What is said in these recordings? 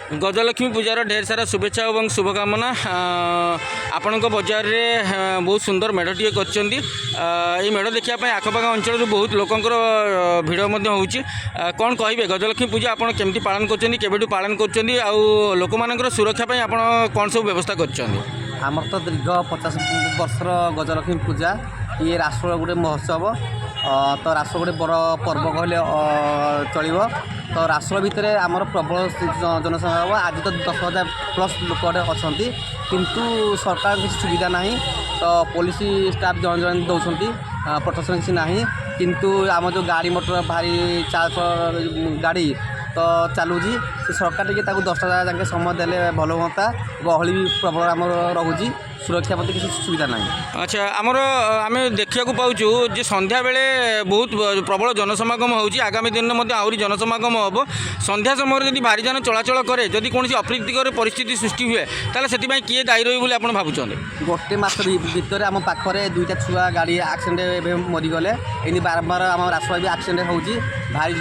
गजलक्ष्मी पूजार ढेर सारा शुभेच्छा और शुभकामना। आपण बजार में बहुत सुंदर मेढ़टे कर मेढ़ देखापी आखपाख अंचल बहुत लोकंर भिड़ हो कौन कहे गजलक्ष्मी पूजा आप केमती पालन कर पालन कर लोक मान सुरक्षापी आप कौन सब व्यवस्था कर तो दीर्घ 50 वर्षर गजलक्ष्मी पूजा ये राष्ट्र गोटे महोत्सव तो राष्ट्र गोटे बड़ पर्व कहले चलो। तो राष्ट्र भितर आमर प्रबल जनसंख्या हम आज तो 10,000 प्लस लोक अच्छा किंतु सरकार किसी सुविधा ना तो पुलिस स्टाफ जन जन दौरान प्रोटेक्शन किसी ना किंतु आम जो गाड़ी मोटर भारी चार गाड़ी तो चलुची सरकार टे 10टा जाके समय देले भल हाँ गहली भी प्रबल आम रोचे सुरक्षा प्रति किसी सुविधा ना। अच्छा आमर आम देखा पाऊँ जे संध्या बेले बहुत प्रबल जनसमागम हो आगामी दिन में आहरी जनसमागम हम संध्या समय जब भारी जान चलाचल करे जदि कौन अप्रीतिकर परिस्थिति सृष्टि हुए ताले से किए दायी रही आप भावुं गोटे मस भितर आम पाखे 2टा छुआ गाड़ी एक्सीडेंट मरीगले ये बारंबार आम रास्ता भी एक्सीडेंट हो भारी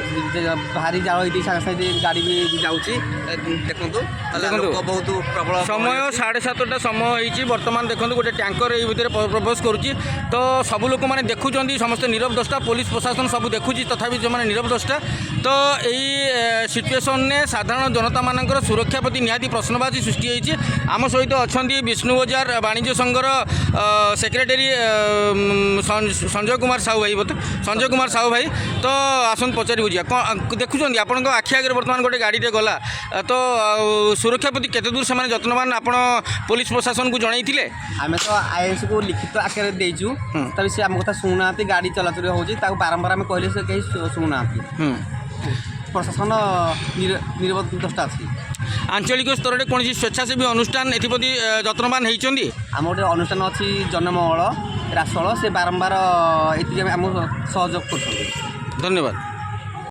भारी जाल ये सागे सागे गाड़ी भी जाऊँगी देखो बहुत प्रबल समय 7:30 समय हो बर्तमान देखो गोटे टैंकर ये भितर प्रवेश करुच्ची तो सब लोक मैंने देखुं समस्त नीरव दृष्टा पुलिस प्रशासन सब देखुची तथापि जो मैंने नीरव दृष्टा तो यही सिचुएसन ने साधारण जनता मान सुरक्षा प्रति निहाती प्रश्नवाची सृष्टि होती। आम सहित अच्छा विष्णु बजार वाणिज्य संघर सेक्रेटरी संजय कुमार साहू भाई संजय कुमार साहू भाई तो आसन पचारि बुझा कौन देखुं आपण आखि आगे बर्तमान गोटे गाड़ी गला तो सुरक्षा प्रति केते दूर से जत्नवान आप पुलिस प्रशासन को जनई आम तो आईएस को लिखित आकार देचु तभी से आम कथा शुणुना गाड़ी चलाचल हो बारंबार आम कहले से कहीं शुणुना प्रशासन नीरव दृष्टा अच्छी। आंचलिक स्तर में कौन स्वेच्छासेवी अनुष्ठान एप्रति जत्नवान होती आम गोटे अनुष्ठान अच्छी जनमंगल रासोल से बारंबार ये आम सहयोग कर। धन्यवाद।